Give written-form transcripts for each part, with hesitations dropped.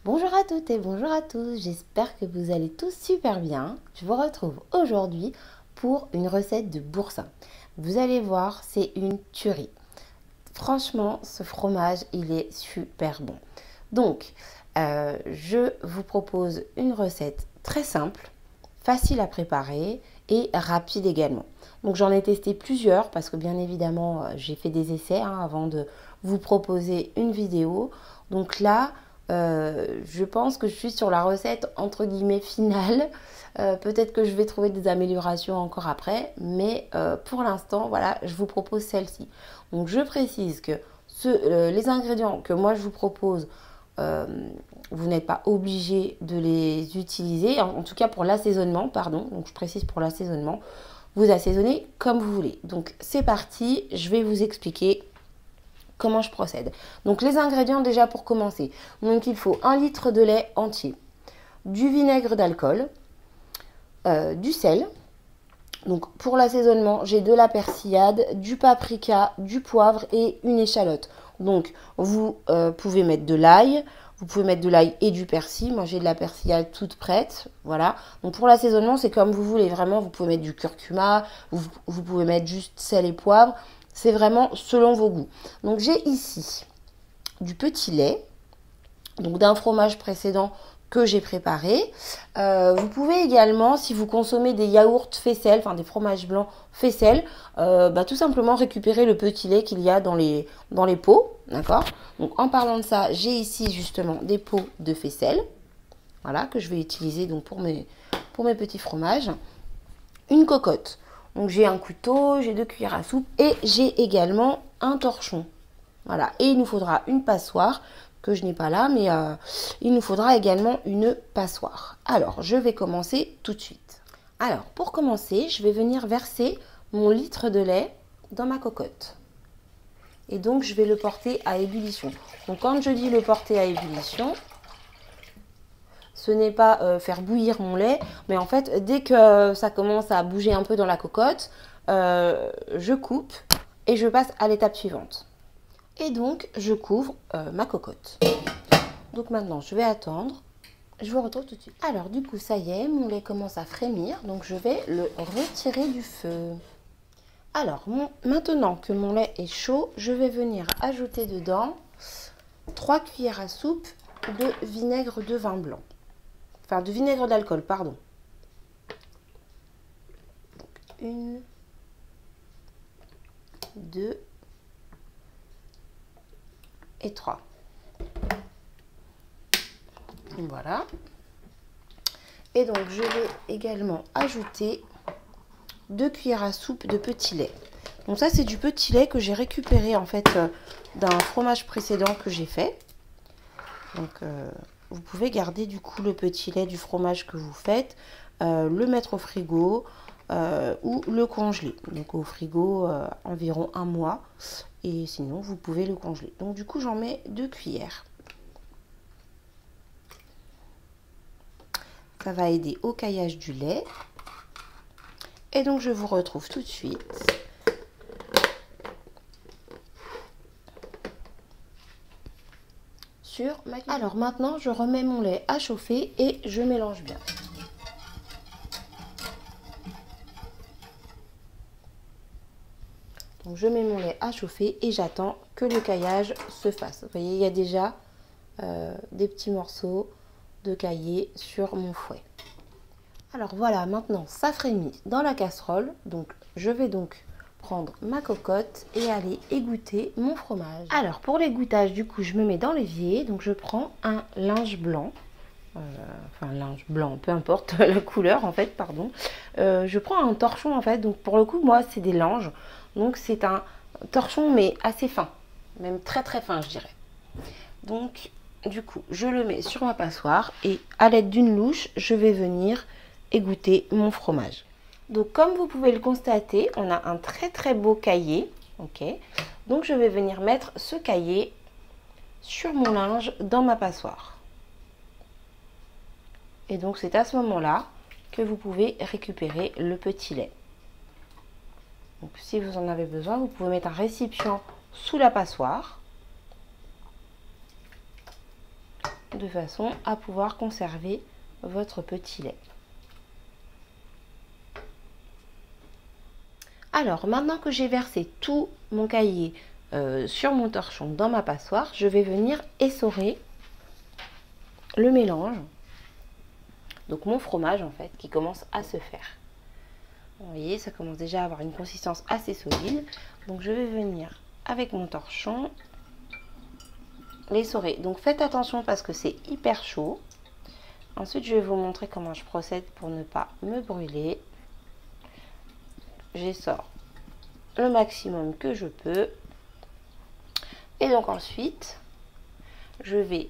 Bonjour à toutes et bonjour à tous, j'espère que vous allez tous super bien. Je vous retrouve aujourd'hui pour une recette de boursin. Vous allez voir, c'est une tuerie. Franchement, ce fromage, il est super bon. Donc, je vous propose une recette très simple, facile à préparer et rapide également. Donc j'en ai testé plusieurs parce que bien évidemment j'ai fait des essais avant de vous proposer une vidéo. Donc là, je pense que je suis sur la recette entre guillemets finale. Peut-être que je vais trouver des améliorations encore après, mais pour l'instant, voilà, je vous propose celle-ci. Donc je précise que les ingrédients que moi je vous propose, vous n'êtes pas obligé de les utiliser, en tout cas pour l'assaisonnement, pardon, donc je précise pour l'assaisonnement, vous assaisonnez comme vous voulez. Donc c'est parti, je vais vous expliquer comment je procède. Donc les ingrédients déjà pour commencer. Donc il faut 1 litre de lait entier, du vinaigre d'alcool, du sel. Donc pour l'assaisonnement, j'ai de la persillade, du paprika, du poivre et une échalote. Donc vous pouvez mettre de l'ail, vous pouvez mettre de l'ail et du persil. Moi j'ai de la persillade toute prête, voilà. Donc pour l'assaisonnement, c'est comme vous voulez, vraiment. Vous pouvez mettre du curcuma, vous pouvez mettre juste sel et poivre. C'est vraiment selon vos goûts. Donc j'ai ici du petit lait, donc d'un fromage précédent que j'ai préparé. Vous pouvez également, si vous consommez des yaourts faisselle, enfin des fromages blancs faisselle, tout simplement récupérer le petit lait qu'il y a dans les pots, d'accord. Donc en parlant de ça, j'ai ici justement des pots de faisselle, voilà, que je vais utiliser donc pour mes petits fromages. Une cocotte, donc j'ai un couteau, j'ai 2 cuillères à soupe et j'ai également un torchon, voilà. Et il nous faudra une passoire que je n'ai pas là, mais il nous faudra également une passoire. Alors, je vais commencer tout de suite. Alors, pour commencer, je vais venir verser mon litre de lait dans ma cocotte. Et donc, je vais le porter à ébullition. Donc, quand je dis le porter à ébullition, ce n'est pas faire bouillir mon lait, mais en fait, dès que ça commence à bouger un peu dans la cocotte, je coupe et je passe à l'étape suivante. Et donc, je couvre ma cocotte. Donc maintenant, je vais attendre. Je vous retrouve tout de suite. Alors, du coup, ça y est, mon lait commence à frémir. Donc, je vais le retirer du feu. Alors, maintenant que mon lait est chaud, je vais venir ajouter dedans 3 cuillères à soupe de vinaigre de vin blanc. Enfin, de vinaigre d'alcool, pardon. Donc, 1, 2 et 3. Voilà. Et donc, je vais également ajouter 2 cuillères à soupe de petit lait. Donc ça, c'est du petit lait que j'ai récupéré en fait d'un fromage précédent que j'ai fait. Donc, vous pouvez garder du coup le petit lait du fromage que vous faites, le mettre au frigo ou le congeler. Donc au frigo environ 1 mois. Et sinon, vous pouvez le congeler. Donc du coup, j'en mets 2 cuillères. Ça va aider au caillage du lait. Et donc, je vous retrouve tout de suite. Sur ma cuisine. Alors maintenant, je remets mon lait à chauffer et je mélange bien. Donc, je mets mon lait à chauffer et j'attends que le caillage se fasse. Vous voyez, il y a déjà des petits morceaux de caillé sur mon fouet. Alors voilà, maintenant ça frémit dans la casserole. Donc je vais donc prendre ma cocotte et aller égoutter mon fromage. Alors pour l'égouttage, du coup, je me mets dans l'évier. Donc je prends un linge blanc. Enfin linge blanc, peu importe la couleur en fait, pardon. Je prends un torchon en fait. Donc pour le coup, moi c'est des langes. Donc c'est un torchon mais assez fin. Même très très fin, je dirais. Donc du coup, je le mets sur ma passoire et à l'aide d'une louche, je vais venir égoutter mon fromage. Donc comme vous pouvez le constater, on a un très très beau caillé. Ok. Donc je vais venir mettre ce caillé sur mon linge dans ma passoire. Et donc c'est à ce moment-là que vous pouvez récupérer le petit lait. Donc si vous en avez besoin, vous pouvez mettre un récipient sous la passoire. de façon à pouvoir conserver votre petit lait. Alors, maintenant que j'ai versé tout mon cahier sur mon torchon dans ma passoire, je vais venir essorer le mélange. Donc mon fromage en fait qui commence à se faire. Vous voyez, ça commence déjà à avoir une consistance assez solide. Donc je vais venir avec mon torchon l'essorer. Donc faites attention parce que c'est hyper chaud. Ensuite je vais vous montrer comment je procède pour ne pas me brûler. J'essore le maximum que je peux. Et donc ensuite, je vais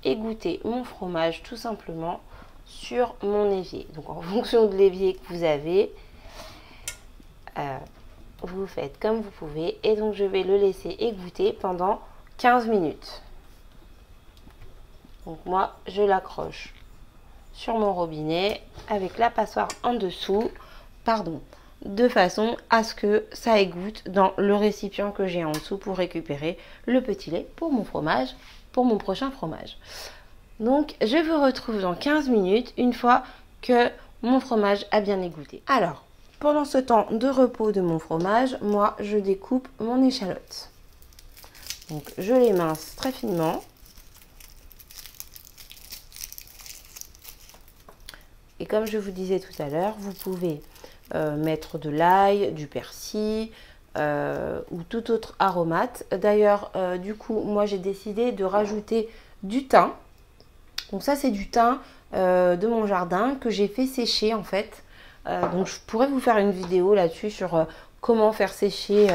égoutter mon fromage tout simplement sur mon évier. Donc en fonction de l'évier que vous avez, vous faites comme vous pouvez. Et donc je vais le laisser égoutter pendant 15 minutes. Donc moi, je l'accroche sur mon robinet avec la passoire en dessous. Pardon. De façon à ce que ça égoutte dans le récipient que j'ai en dessous pour récupérer le petit lait pour mon fromage, pour mon prochain fromage. Donc, je vous retrouve dans 15 minutes une fois que mon fromage a bien égoutté. Alors, pendant ce temps de repos de mon fromage, moi, je découpe mon échalote. Donc, je l'émince très finement. Et comme je vous disais tout à l'heure, vous pouvez mettre de l'ail, du persil ou tout autre aromate. D'ailleurs, du coup, moi j'ai décidé de rajouter du thym. Donc ça, c'est du thym de mon jardin que j'ai fait sécher en fait. Donc je pourrais vous faire une vidéo là-dessus sur comment faire sécher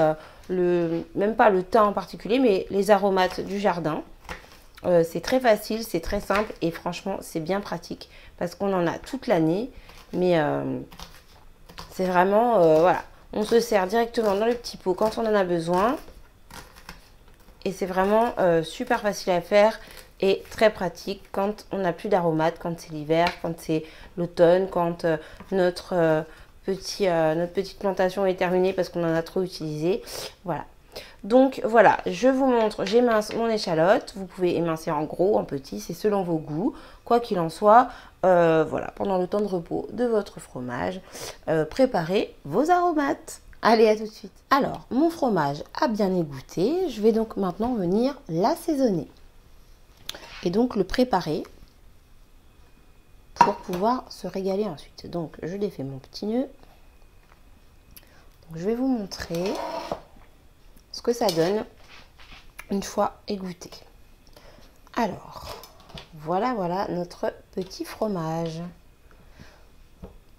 même pas le thym en particulier, mais les aromates du jardin. C'est très facile, c'est très simple et franchement, c'est bien pratique parce qu'on en a toute l'année. Mais c'est vraiment, voilà, on se sert directement dans le petit pot quand on en a besoin. Et c'est vraiment super facile à faire et très pratique quand on n'a plus d'aromates, quand c'est l'hiver, quand c'est l'automne, quand notre petite plantation est terminée parce qu'on en a trop utilisé. Voilà. Donc voilà, je vous montre, j'émince mon échalote. Vous pouvez émincer en gros, en petit, c'est selon vos goûts. Quoi qu'il en soit, voilà, pendant le temps de repos de votre fromage, préparez vos aromates. Allez, à tout de suite. Alors, mon fromage a bien égoutté. Je vais donc maintenant venir l'assaisonner. Et donc le préparer pour pouvoir se régaler ensuite. Donc, je défais mon petit nœud. Donc, je vais vous montrer ce que ça donne une fois égoutté. Alors, voilà notre petit fromage.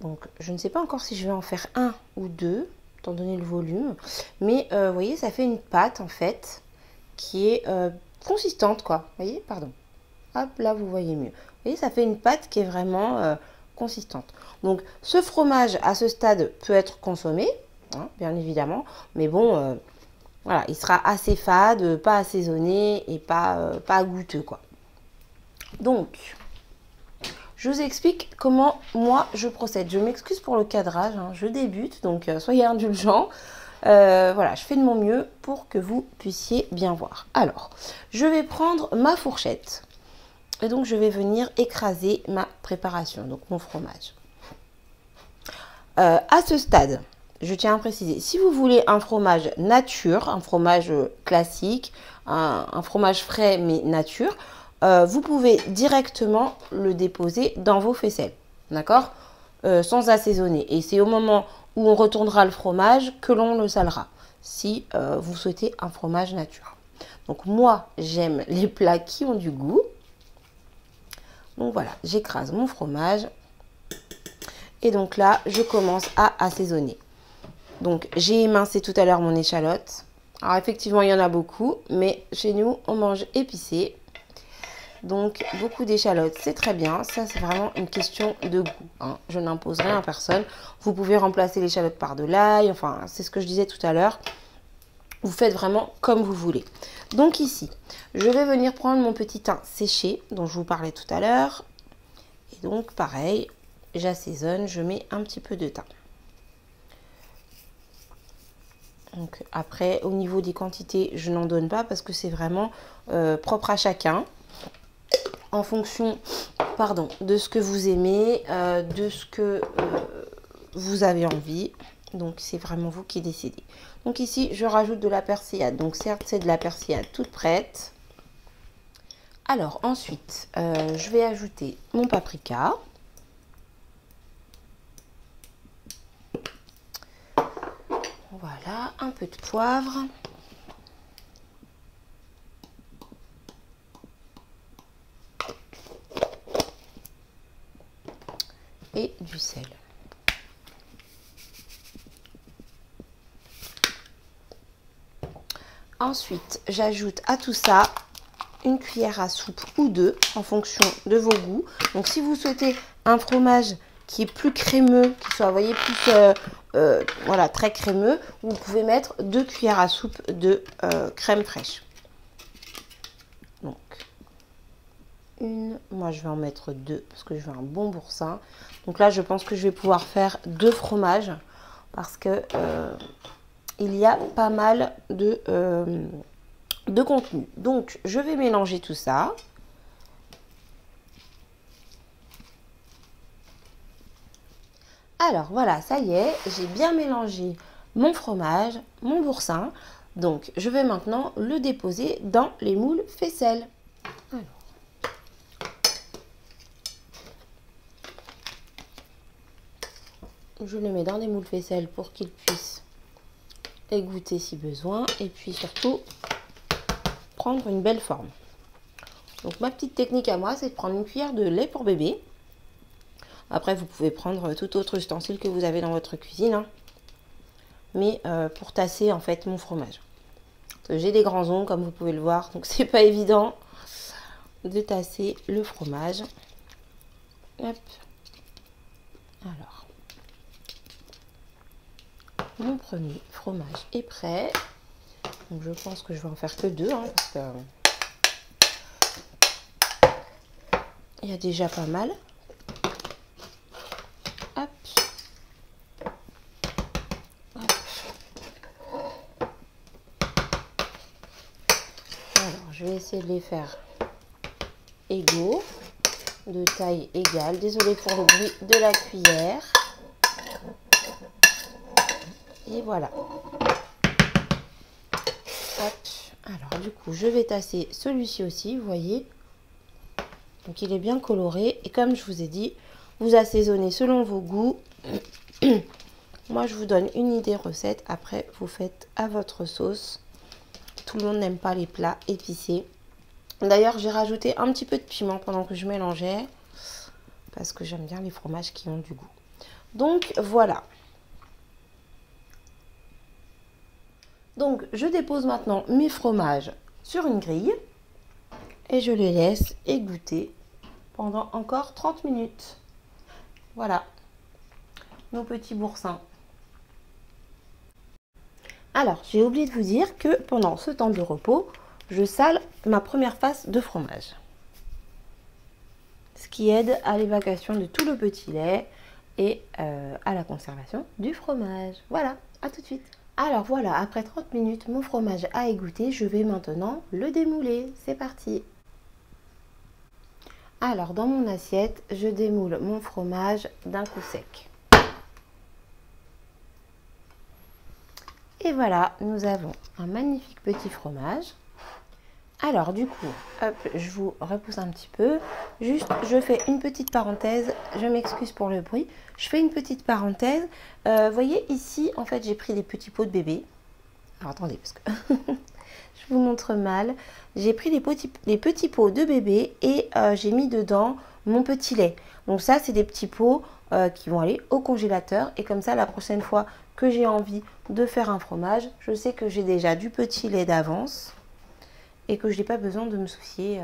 Donc, je ne sais pas encore si je vais en faire un ou deux, étant donné le volume. Mais, vous voyez, ça fait une pâte, en fait, qui est consistante, quoi. Vous voyez, pardon. Hop, là, vous voyez mieux. Vous voyez, ça fait une pâte qui est vraiment consistante. Donc, ce fromage, à ce stade, peut être consommé, hein, bien évidemment. Mais bon, voilà, il sera assez fade, pas assaisonné et pas goûteux, quoi. Donc, je vous explique comment moi je procède. Je m'excuse pour le cadrage, hein, je débute, donc soyez indulgents. Voilà, je fais de mon mieux pour que vous puissiez bien voir. Alors, je vais prendre ma fourchette et donc je vais venir écraser ma préparation, donc mon fromage. À ce stade, je tiens à préciser, si vous voulez un fromage nature, un fromage classique, un fromage frais mais nature, vous pouvez directement le déposer dans vos faisselles, d'accord, sans assaisonner. Et c'est au moment où on retournera le fromage que l'on le salera, si vous souhaitez un fromage nature. Donc moi, j'aime les plats qui ont du goût. Donc voilà, j'écrase mon fromage. Et donc là, je commence à assaisonner. Donc j'ai émincé tout à l'heure mon échalote. Alors effectivement, il y en a beaucoup, mais chez nous, on mange épicé. Donc, beaucoup d'échalotes, c'est très bien. Ça, c'est vraiment une question de goût, hein. Je n'impose rien à personne. Vous pouvez remplacer l'échalote par de l'ail. Enfin, c'est ce que je disais tout à l'heure. Vous faites vraiment comme vous voulez. Donc ici, je vais venir prendre mon petit thym séché dont je vous parlais tout à l'heure. Et donc, pareil, j'assaisonne. Je mets un petit peu de thym. Donc après, au niveau des quantités, je n'en donne pas parce que c'est vraiment propre à chacun. en fonction, pardon, de ce que vous aimez, de ce que vous avez envie. Donc c'est vraiment vous qui décidez. Donc ici je rajoute de la persillade. Donc certes c'est de la persillade toute prête. Alors ensuite je vais ajouter mon paprika. Voilà, un peu de poivre. Et du sel. Ensuite, j'ajoute à tout ça une cuillère à soupe ou deux en fonction de vos goûts. Donc si vous souhaitez un fromage qui est plus crémeux, qui soit, vous voyez, plus voilà, très crémeux, vous pouvez mettre 2 cuillères à soupe de crème fraîche. Donc moi je vais en mettre 2 parce que je veux un bon boursin. Donc là je pense que je vais pouvoir faire 2 fromages parce que il y a pas mal de contenu. Donc je vais mélanger tout ça. Alors voilà, ça y est, j'ai bien mélangé mon fromage, mon boursin. Donc je vais maintenant le déposer dans les moules faisselle. Alors. Je le mets dans des moules faisselle pour qu'il puisse égoutter si besoin. Et puis surtout, prendre une belle forme. Donc ma petite technique à moi, c'est de prendre une cuillère de lait pour bébé. Après, vous pouvez prendre tout autre ustensile que vous avez dans votre cuisine. Hein. Mais pour tasser en fait mon fromage. J'ai des grands ongles comme vous pouvez le voir. Donc c'est pas évident de tasser le fromage. Hop. Alors. Mon premier fromage est prêt. Donc je pense que je vais en faire que 2. Hein, parce que il y a déjà pas mal. Hop. Hop. Alors, je vais essayer de les faire égaux, de taille égale. Désolée pour le bruit de la cuillère. Et voilà. Hop. Alors, du coup, je vais tasser celui-ci aussi, vous voyez. Donc, il est bien coloré. Et comme je vous ai dit, vous assaisonnez selon vos goûts. Moi, je vous donne une idée recette. Après, vous faites à votre sauce. Tout le monde n'aime pas les plats épicés. D'ailleurs, j'ai rajouté un petit peu de piment pendant que je mélangeais. Parce que j'aime bien les fromages qui ont du goût. Donc, voilà. Donc, je dépose maintenant mes fromages sur une grille. Et je les laisse égoutter pendant encore 30 minutes. Voilà, nos petits boursins. Alors, j'ai oublié de vous dire que pendant ce temps de repos, je sale ma première face de fromage. Ce qui aide à l'évacuation de tout le petit lait et à la conservation du fromage. Voilà, à tout de suite. Alors voilà, après 30 minutes, mon fromage a égoutté. Je vais maintenant le démouler. C'est parti. Alors, dans mon assiette, je démoule mon fromage d'un coup sec. Et voilà, nous avons un magnifique petit fromage. Alors, du coup, hop, je vous repousse un petit peu. Juste, je fais une petite parenthèse. Je m'excuse pour le bruit. Je fais une petite parenthèse. Vous voyez, ici, en fait, j'ai pris des petits pots de bébé. Alors, attendez, parce que... je vous montre mal. J'ai pris les petits pots de bébé et j'ai mis dedans mon petit lait. Donc ça, c'est des petits pots qui vont aller au congélateur. Et comme ça, la prochaine fois que j'ai envie de faire un fromage, je sais que j'ai déjà du petit lait d'avance et que je n'ai pas besoin de me soucier.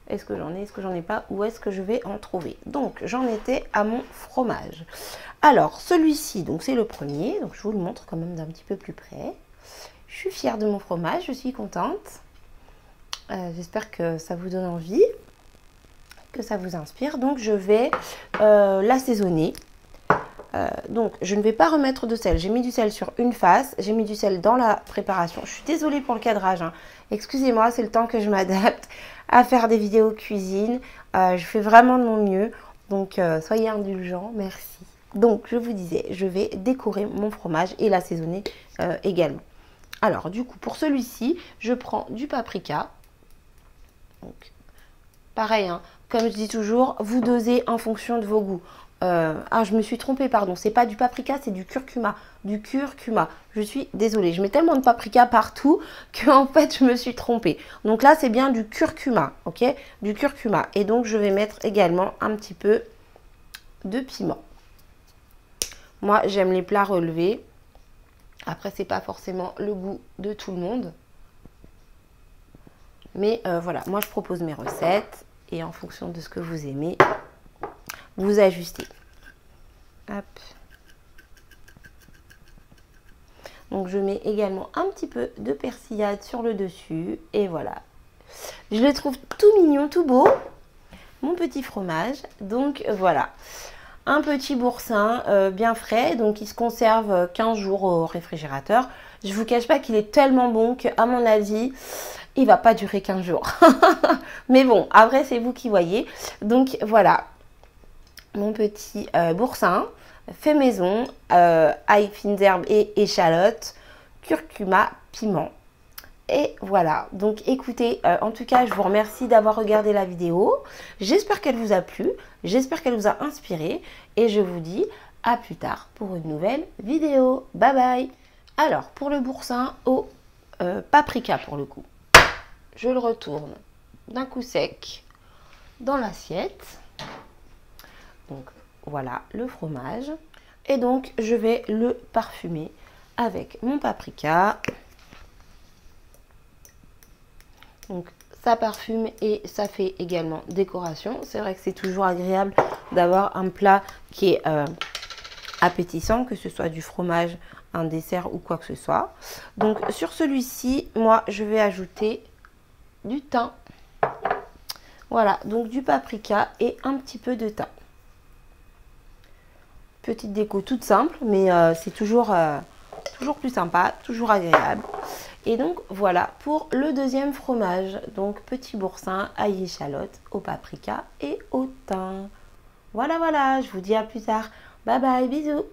Est-ce que j'en ai, est-ce que j'en ai pas, ou est-ce que je vais en trouver? Donc, j'en étais à mon fromage. Alors, celui-ci, donc c'est le premier. Donc, je vous le montre quand même d'un petit peu plus près. Je suis fière de mon fromage, je suis contente. J'espère que ça vous donne envie, que ça vous inspire. Donc, je vais l'assaisonner. Donc, je ne vais pas remettre de sel. J'ai mis du sel sur une face. J'ai mis du sel dans la préparation. Je suis désolée pour le cadrage. Hein. Excusez-moi, c'est le temps que je m'adapte. à faire des vidéos cuisine. Je fais vraiment de mon mieux. Donc, soyez indulgents. Merci. Donc, je vous disais, je vais décorer mon fromage et l'assaisonner également. Alors, du coup, pour celui-ci, je prends du paprika. Donc, pareil, hein, comme je dis toujours, vous dosez en fonction de vos goûts. Je me suis trompée, pardon. C'est pas du paprika, c'est du curcuma. Du curcuma. Je suis désolée. Je mets tellement de paprika partout que en fait, je me suis trompée. Donc là, c'est bien du curcuma, ok? Du curcuma. Et donc, je vais mettre également un petit peu de piment. Moi, j'aime les plats relevés. Après, c'est pas forcément le goût de tout le monde. Mais voilà, moi, je propose mes recettes. Et en fonction de ce que vous aimez, vous ajustez. Hop. Donc, je mets également un petit peu de persillade sur le dessus. Et voilà. Je le trouve tout mignon, tout beau. Mon petit fromage. Donc, voilà. Un petit boursin bien frais. Donc, il se conserve 15 jours au réfrigérateur. Je ne vous cache pas qu'il est tellement bon qu'à mon avis, il ne va pas durer 15 jours. Mais bon, après, c'est vous qui voyez. Donc, voilà. Mon petit boursin fait maison, ail, fines herbes et échalotes, curcuma, piment. Et voilà, donc écoutez, en tout cas, je vous remercie d'avoir regardé la vidéo. J'espère qu'elle vous a plu, j'espère qu'elle vous a inspiré. Et je vous dis à plus tard pour une nouvelle vidéo. Bye bye. Alors, pour le boursin au paprika pour le coup, je le retourne d'un coup sec dans l'assiette. Donc voilà le fromage. Et donc je vais le parfumer avec mon paprika. Donc ça parfume et ça fait également décoration. C'est vrai que c'est toujours agréable d'avoir un plat qui est appétissant, que ce soit du fromage, un dessert ou quoi que ce soit. Donc sur celui-ci, moi je vais ajouter du thym. Voilà, donc du paprika et un petit peu de thym. Petite déco toute simple, mais c'est toujours plus sympa, toujours agréable. Et donc voilà pour le deuxième fromage. Donc petit boursin, ail, échalote, au paprika et au thym. Voilà, je vous dis à plus tard. Bye bye, bisous.